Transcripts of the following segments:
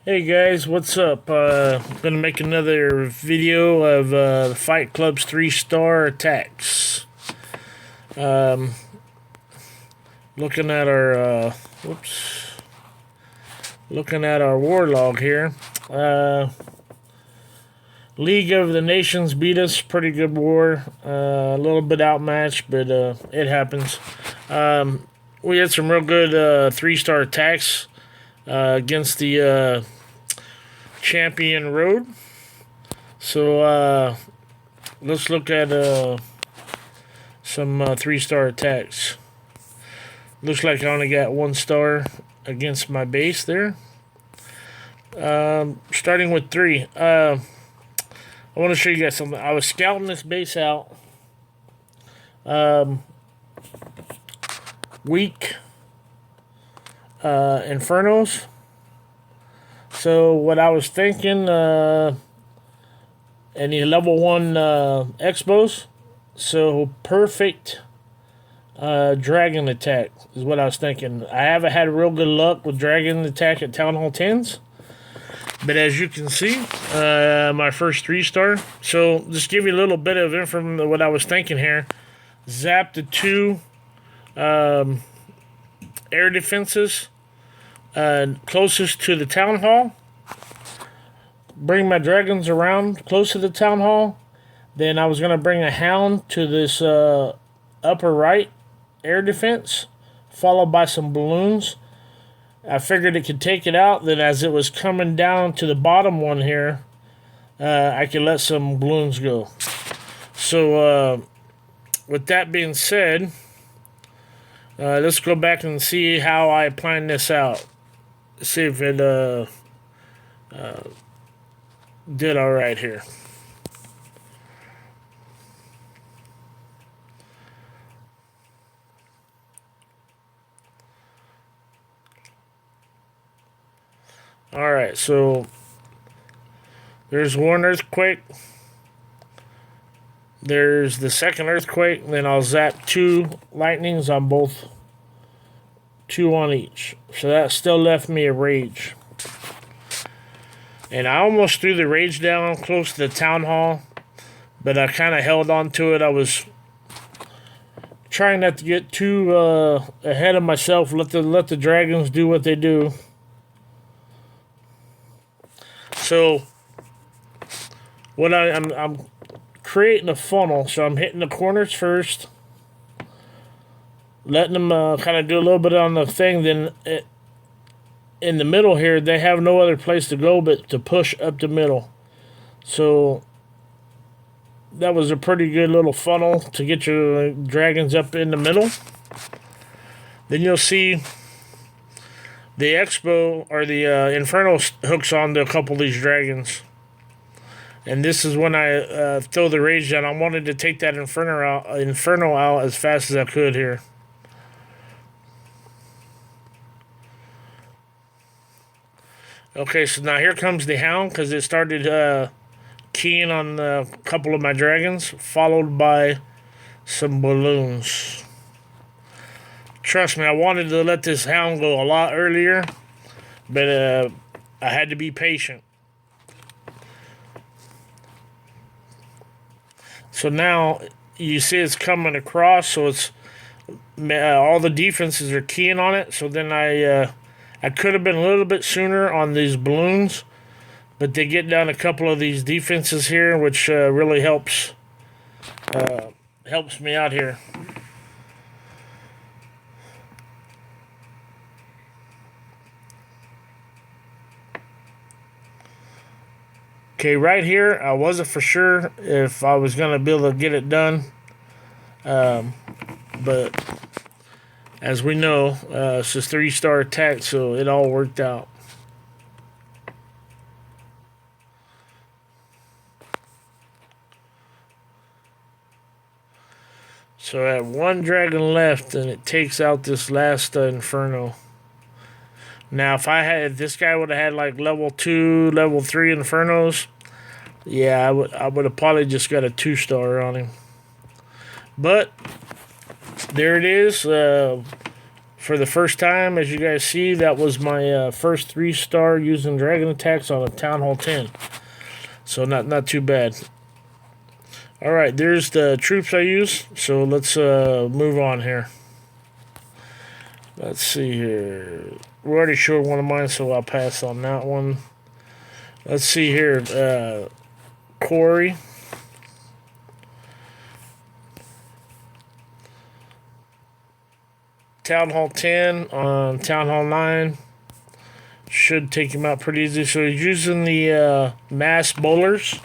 Hey guys, what's up? I'm gonna make another video of the Fight Club's 3-star attacks. Um, looking at our looking at our war log here. League of the Nations beat us. Pretty good war. A little bit outmatched, but it happens. We had some real good 3-star attacks against the champion road. So let's look at some 3-star attacks. Looks like I only got 1 star against my base there. Starting with 3. I want to show you guys something. I was scouting this base out. Weak Infernos. So what I was thinking, any level 1 Expos, so perfect dragon attack is what I was thinking. I haven't had real good luck with dragon attack at Town Hall 10s, but as you can see, my first 3-star. So just give you a little bit of information of what I was thinking here. Zap the 2 air defenses closest to the town hall. Bring my dragons around close to the town hall. Then I was going to bring a hound to this upper right air defense, followed by some balloons. I figured it could take it out. Then as it was coming down to the bottom one here, I could let some balloons go. So with that being said, let's go back and see how I planned this out. See if it did all right here. All right, so there's 1 earthquake. There's the 2nd earthquake, and then I'll zap 2 lightnings on both. 2 on each. So that still left me a rage. And I almost threw the rage down close to the town hall, but I kind of held on to it. I was trying not to get too ahead of myself. Let the dragons do what they do. So what I'm creating a funnel. So I'm hitting the corners first, letting them kind of do a little bit on the thing. Then in the middle here, they have no other place to go but to push up the middle. So that was a pretty good little funnel to get your dragons up in the middle. Then you'll see the Expo or the Inferno hooks onto a couple of these dragons. And this is when I throw the rage down. I wanted to take that Inferno out as fast as I could here. Okay, so now here comes the hound because it started keying on a couple of my dragons, followed by some balloons. Trust me, I wanted to let this hound go a lot earlier, but I had to be patient. So now you see it's coming across, so it's all the defenses are keying on it. So then I could have been a little bit sooner on these balloons, but they get down a couple of these defenses here, which really helps me out here. Okay, right here, I wasn't for sure if I was going to be able to get it done. But as we know, it's just 3-star attack, so it all worked out. So I have 1 dragon left, and it takes out this last Inferno. Now, if this guy would have had like level 2, level 3 Infernos, yeah, I would have probably just got a 2-star on him. But there it is. for the first time, as you guys see, that was my first 3-star using dragon attacks on a Town Hall 10. So not too bad. Alright, there's the troops I use. So let's move on here. Let's see here. We already showed one of mine, so I'll pass on that one. Let's see here. Corey. Town Hall 10 on Town Hall 9. Should take him out pretty easy. So he's using the mass bowlers.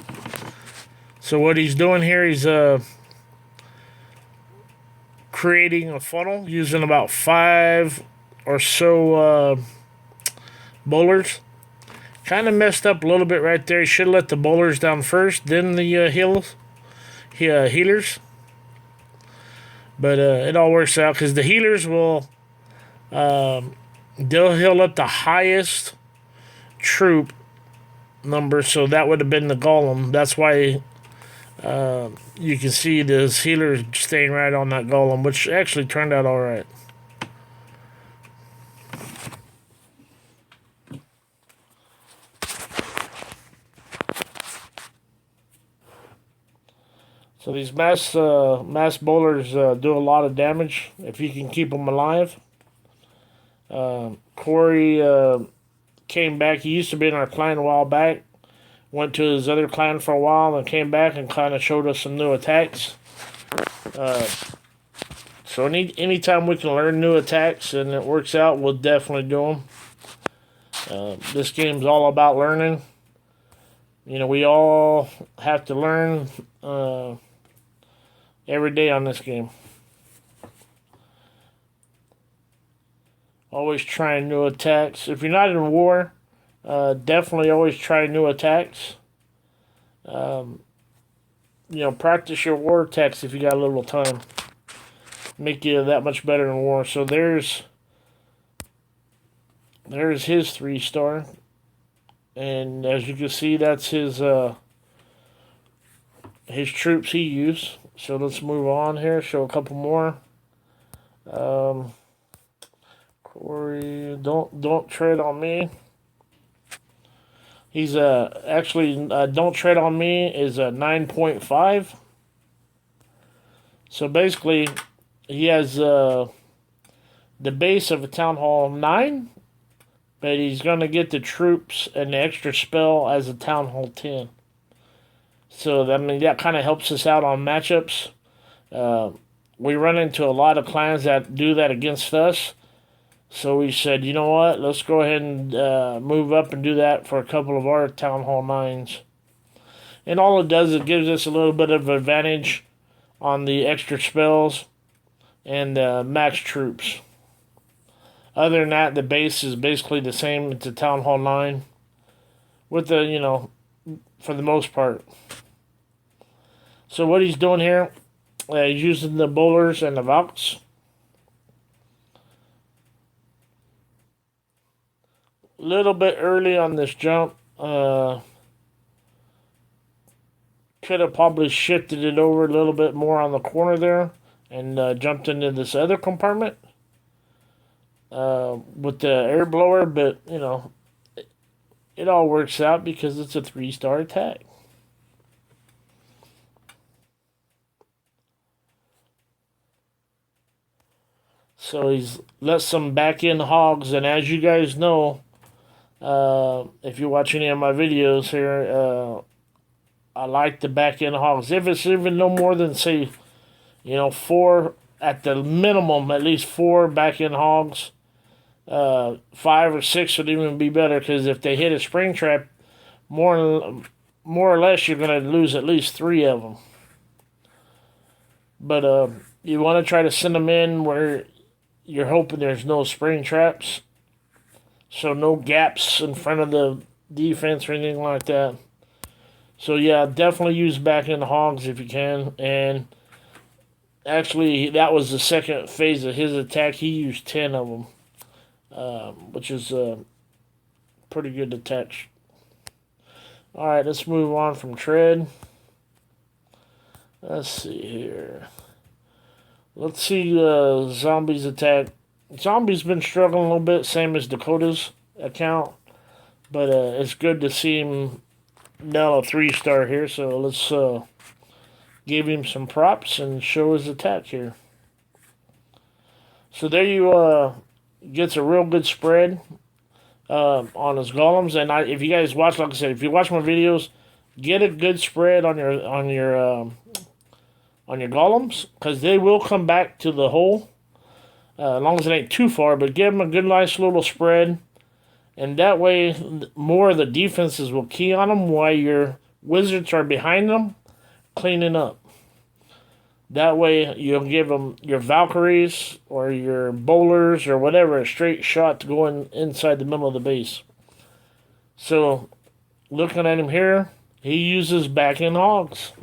So what he's doing here, he's creating a funnel using about 5 or so bowlers. Kind of messed up a little bit right there. He should have let the bowlers down first, then the healers. But it all works out because the healers will they'll heal up the highest troop number, so that would have been the golem. That's why you can see this healer staying right on that golem, which actually turned out all right. So these mass bowlers do a lot of damage if you can keep them alive. Corey came back. He used to be in our clan a while back. Went to his other clan for a while and came back and kind of showed us some new attacks. So anytime we can learn new attacks and it works out, we'll definitely do them. This game's all about learning. You know, we all have to learn every day on this game. Always trying new attacks. If you're not in war, definitely always try new attacks. You know, practice your war attacks if you got a little time. Make you that much better in war. So there's his 3-star. And as you can see, that's his troops he used. So let's move on here. Show a couple more. Corey, don't tread on me. He's actually don't tread on me is a 9.5. So basically, he has the base of a Town Hall 9, but he's gonna get the troops and the extra spell as a Town Hall 10. So I mean that kind of helps us out on matchups. We run into a lot of clans that do that against us. So we said, you know what, let's go ahead and move up and do that for a couple of our Town Hall 9s. And all it does, it gives us a little bit of advantage on the extra spells and max troops. Other than that, the base is basically the same. It's a Town Hall 9. With the, you know, for the most part. So what he's doing here, he's using the bowlers and the Valks. Little bit early on this jump. Could have probably shifted it over a little bit more on the corner there and jumped into this other compartment with the air blower, but you know, it all works out because it's a 3-star attack. So he's let some back end hogs, and as you guys know, if you watch any of my videos here, I like the back end hogs. If it's even no more than, say, you know, 4 at the minimum, at least 4 back end hogs. 5 or 6 would even be better, because if they hit a spring trap, more or less you're going to lose at least 3 of them. But you want to try to send them in where you're hoping there's no spring traps. So no gaps in front of the defense or anything like that. So yeah, definitely use back end hogs if you can. And actually, that was the second phase of his attack. He used 10 of them, which is pretty good attack. All right, let's move on from tread. Let's see here. Let's see zombies attack Zombie's been struggling a little bit, same as Dakota's account. But it's good to see him now a 3-star here. So let's give him some props and show his attack here. So there you gets a real good spread on his golems. And if you guys watch, like I said, if you watch my videos, get a good spread on your golems, because they will come back to the hole as long as it ain't too far. But give them a good, nice little spread, and that way more of the defenses will key on them while your wizards are behind them cleaning up. That way you'll give them your Valkyries or your bowlers or whatever a straight shot to go inside the middle of the base. So looking at him here, he uses back-end hogs.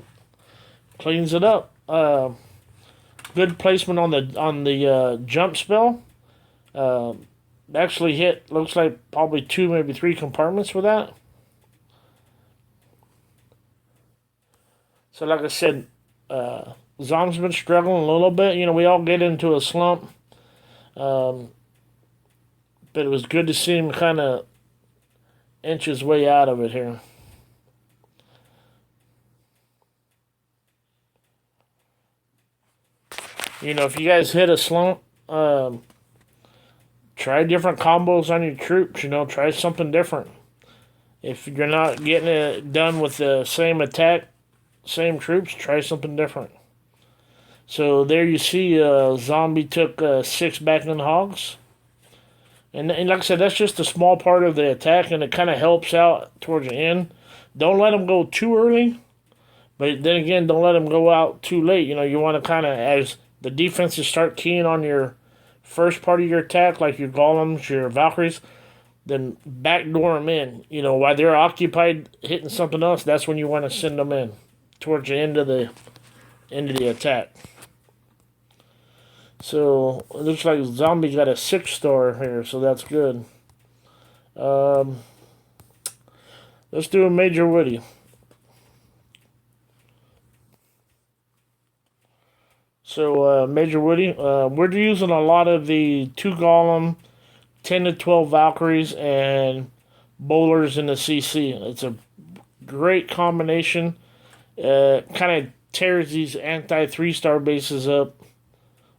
Cleans it up. Good placement on the jump spell. Actually hit, looks like probably 2, maybe 3 compartments with that. So like I said, Zom's been struggling a little bit. You know, we all get into a slump. But it was good to see him kind of inch his way out of it here. You know, if you guys hit a slump, try different combos on your troops. You know, try something different. If you're not getting it done with the same attack, same troops, try something different. So there you see, Zombie took 6 back-end hogs. And like I said, that's just a small part of the attack, and it kind of helps out towards the end. Don't let them go too early, but then again, don't let them go out too late. You know, you want to kind of, as the defenses start keying on your first part of your attack, like your golems, your Valkyries, then backdoor them in. You know, while they're occupied hitting something else, that's when you want to send them in towards the end of the attack. So it looks like Zombie got a 6-star here, so that's good. Let's do a Major Woody. So Major Woody, we're using a lot of the 2 golem, 10 to 12 Valkyries, and bowlers in the CC. It's a great combination. Kind of tears these anti-3-star bases up.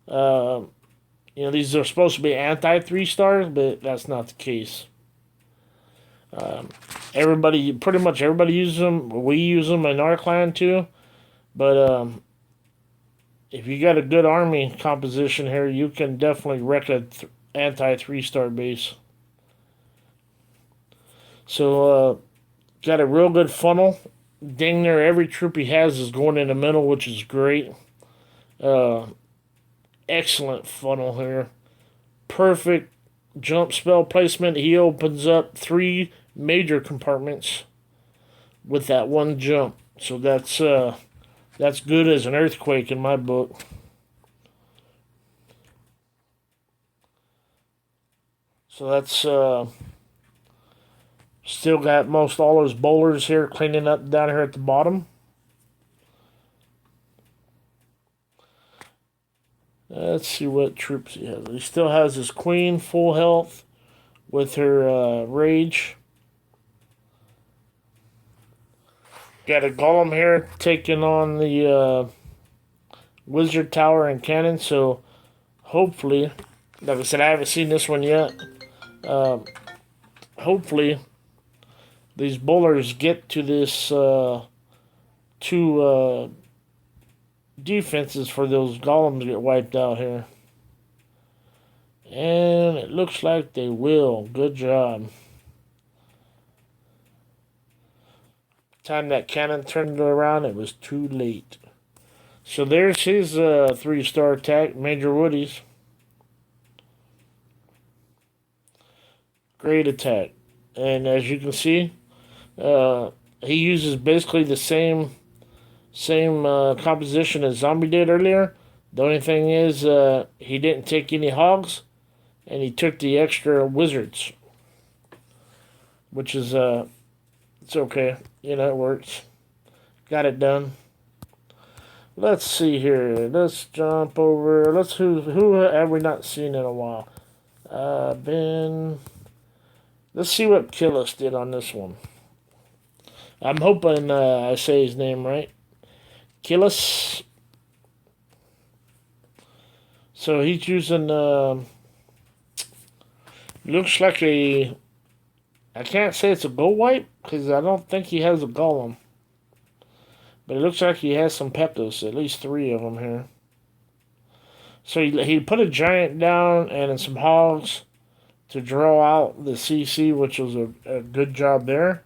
You know, these are supposed to be anti-3-stars, but that's not the case. Pretty much everybody uses them. We use them in our clan too. But if you got a good army composition here, you can definitely wreck an anti-3-star base. So got a real good funnel. Dang near every troop he has is going in the middle, which is great. Excellent funnel here. Perfect jump spell placement. He opens up 3 major compartments with that one jump. So that's good as an earthquake in my book. So that's still got most all those bowlers here cleaning up down here at the bottom. Let's see what troops he has. He still has his queen full health with her rage. Got a golem here taking on the wizard tower and cannon. So hopefully, like I said, I haven't seen this one yet. Hopefully, these bowlers get to this 2 defenses for those golems to get wiped out here. And it looks like they will. Good job. Time that cannon turned around, it was too late. So there's his 3-star attack, Major Woody's. Great attack. And as you can see, he uses basically the same composition as Zombie did earlier. The only thing is he didn't take any hogs, and he took the extra wizards, which is it's okay. You know, it works. Got it done. Let's see here. Let's jump over. Who have we not seen in a while? Been. Let's see what Killus did on this one. I'm hoping I say his name right. Killus. So he's using. Looks like a. I can't say it's a gold wipe because I don't think he has a golem. But it looks like he has some Pekkas, at least 3 of them here. So he put a giant down and some hogs to draw out the CC, which was a good job there.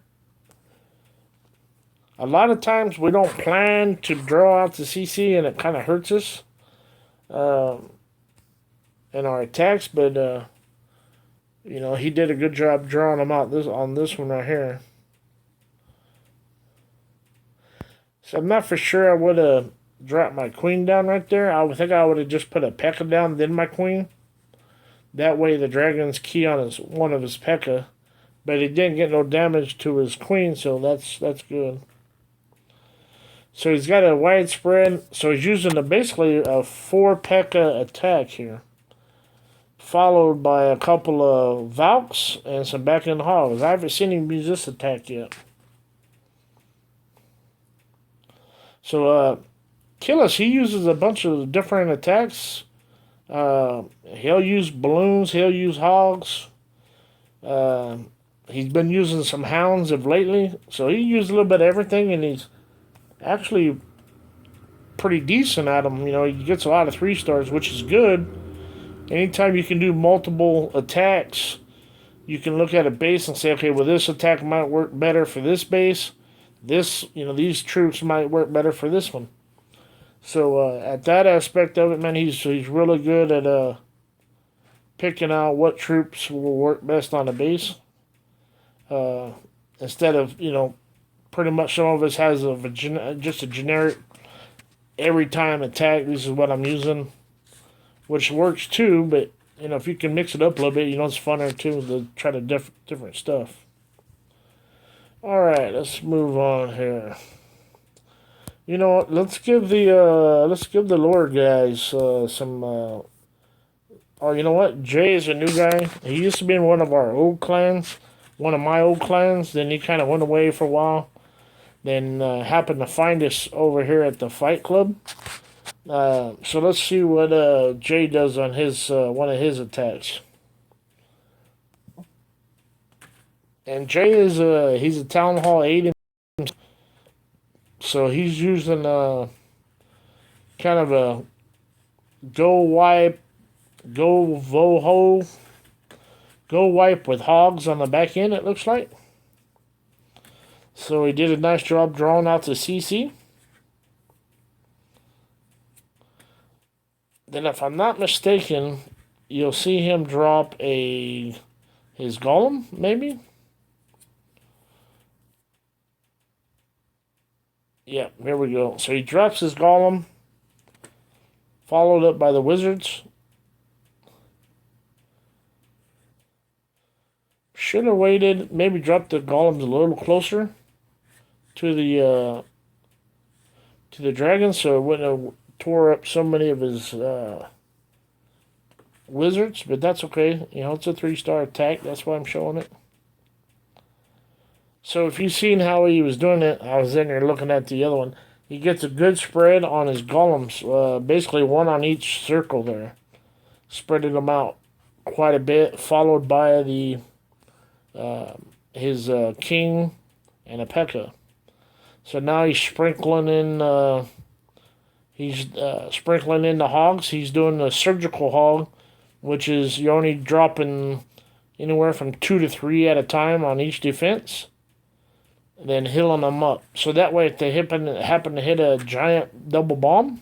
A lot of times we don't plan to draw out the CC and it kind of hurts us in our attacks, but you know, he did a good job drawing them out on this one right here. So I'm not for sure I would have dropped my queen down right there. I would think I would have just put a P.E.K.K.A down, then my queen. That way the dragon's key on one of his P.E.K.K.A. But he didn't get no damage to his queen, so that's good. So he's got a widespread. So he's using basically a 4 P.E.K.K.A attack here. Followed by a couple of Valks and some back-end hogs. I haven't seen him use this attack yet. So Killus, he uses a bunch of different attacks. He'll use balloons. He'll use hogs. He's been using some hounds of lately. So he used a little bit of everything, and he's actually pretty decent at them. You know, he gets a lot of 3 stars, which is good. Anytime you can do multiple attacks, you can look at a base and say, okay, well, this attack might work better for this base. This, you know, these troops might work better for this one. So at that aspect of it, man, he's really good at picking out what troops will work best on the base. Instead of, you know, pretty much some of us has just a generic every time attack. This is what I'm using, which works too. But you know, if you can mix it up a little bit, you know, it's funner too to try to different stuff. All right, let's move on here. You know what? Let's give the Lord guys some. Oh, you know what? Jay is a new guy. He used to be in one of our old clans, one of my old clans. Then he kind of went away for a while. Then happened to find us over here at the Fight Club. So let's see what Jay does on his one of his attacks. And Jay is he's a Town Hall 8, so he's using kind of a go wipe, go voho, go wipe with hogs on the back end. It looks like. So he did a nice job drawing out the CC. Then, if I'm not mistaken, you'll see him drop his golem, maybe. Yeah, here we go. So he drops his golem, followed up by the wizards. Should have waited, maybe dropped the golems a little closer to the dragon, so it wouldn't have tore up so many of his wizards. But that's okay. You know, it's a 3-star attack. That's why I'm showing it. So if you've seen how he was doing it, I was in there looking at the other one. He gets a good spread on his golems, basically one on each circle there, spreading them out quite a bit, followed by his king and a P.E.K.K.A. So now he's sprinkling in the hogs. He's doing a surgical hog, which is you're only dropping anywhere from 2 to 3 at a time on each defense, and then healing them up. So that way, if they happen to hit a giant double bomb,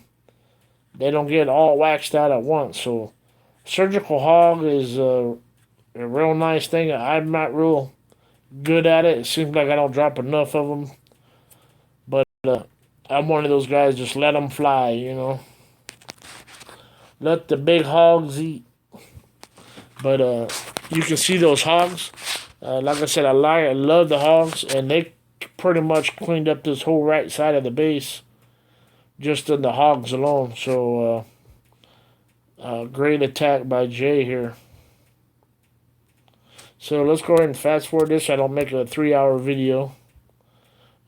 they don't get all waxed out at once. So surgical hog is a real nice thing. I'm not real good at it. It seems like I don't drop enough of them. But I'm one of those guys, just let them fly, you know. Let the big hogs eat. But you can see those hogs. Like I said, I love the hogs, and they pretty much cleaned up this whole right side of the base just in the hogs alone. So great attack by Jay here. So let's go ahead and fast forward this. I don't make a 3-hour video.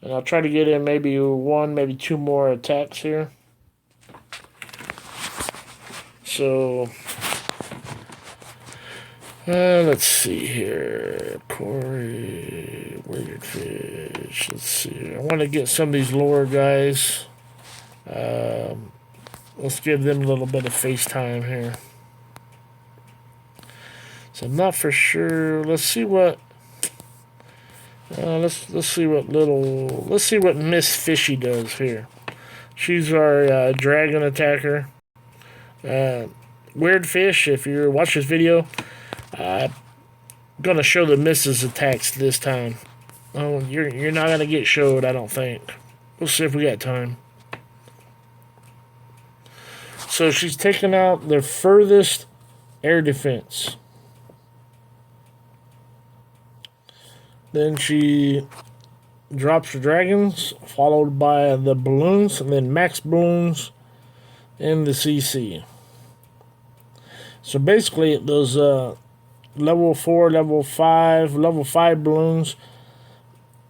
And I'll try to get in maybe one, maybe two more attacks here. So, let's see here. Corey, weird fish. Let's see. I want to get some of these lower guys. Let's give them a little bit of FaceTime here. So I'm not for sure. Let's see what. Let's see what Miss Fishy does here. She's our dragon attacker. Weird fish. If you watch this video, I'm gonna show the Mrs. attacks this time. Oh, you're not gonna get showed, I don't think. We'll see if we got time. So she's taking out their furthest air defense. Then she drops her dragons, followed by the balloons, and then max balloons in the CC. So basically, those level 4, level 5 balloons,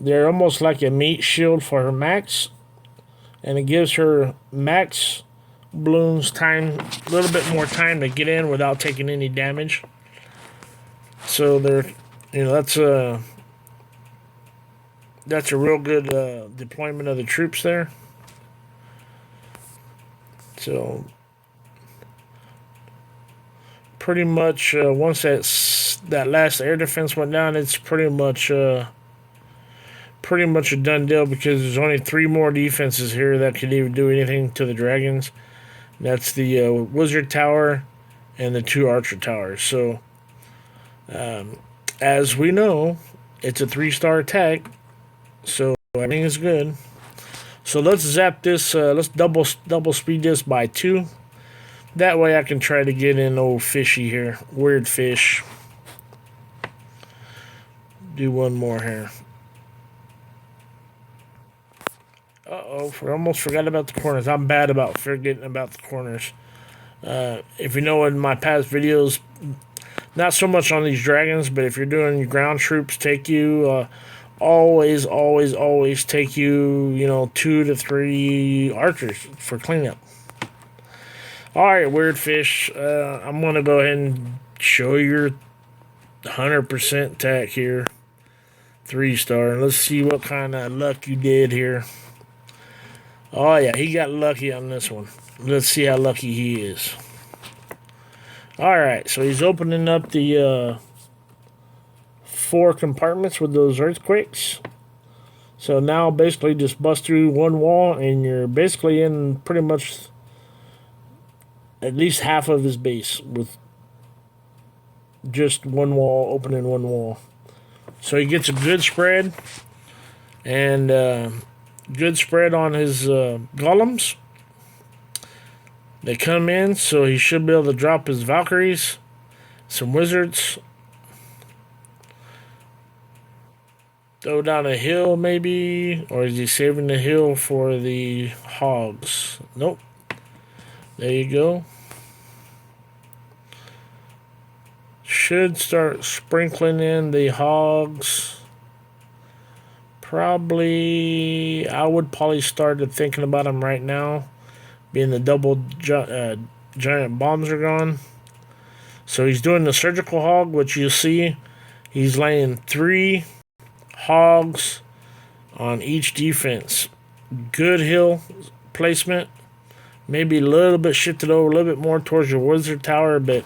they're almost like a meat shield for her max, and it gives her max balloons time, a little bit more time to get in without taking any damage. So that's a real good deployment of the troops there. So pretty much once that last air defense went down, it's pretty much a done deal, because there's only 3 more defenses here that can even do anything to the dragons. That's the wizard tower and the 2 archer towers. So as we know, it's a 3-star attack. So everything is good. So let's zap this. Let's double speed this by 2. That way I can try to get in old fishy here. Weird fish. Do one more here. Uh-oh, I almost forgot about the corners. I'm bad about forgetting about the corners. If you know, in my past videos, not so much on these dragons, but if you're doing your ground troops, take you... always take you, 2 to 3 archers for cleanup. Alright, weird fish. I'm going to go ahead and show your 100% attack here. 3-star. Let's see what kind of luck you did here. Oh, yeah, he got lucky on this one. Let's see how lucky he is. Alright, so he's opening up the... 4 compartments with those earthquakes. So now basically just bust through one wall and you're basically in pretty much at least half of his base with just one wall, opening one wall. So he gets a good spread, and good spread on his golems. They come in, so he should be able to drop his Valkyries, some wizards, throw down a hill maybe, or is he saving the hill for the hogs? Nope. There you go. Should start sprinkling in the hogs. I would probably start thinking about them right now, being the double giant bombs are gone. So he's doing the surgical hog, which you'll see he's laying 3 hogs on each defense. Good hill placement. Maybe a little bit shifted over a little bit more towards your wizard tower, but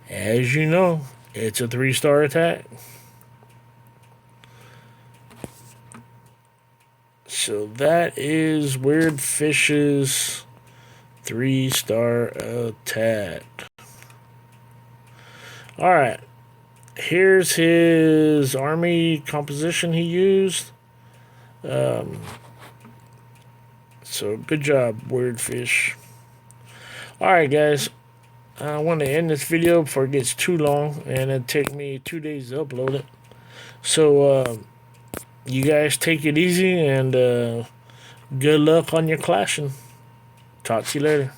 as you know, it's a 3-star attack. So that is Weird Fish's 3-star attack. Alright. Here's his army composition he used. So good job, Weird Fish. Alright, guys. I want to end this video before it gets too long, and it'll take me 2 days to upload it. So, you guys take it easy, and good luck on your clashing. Talk to you later.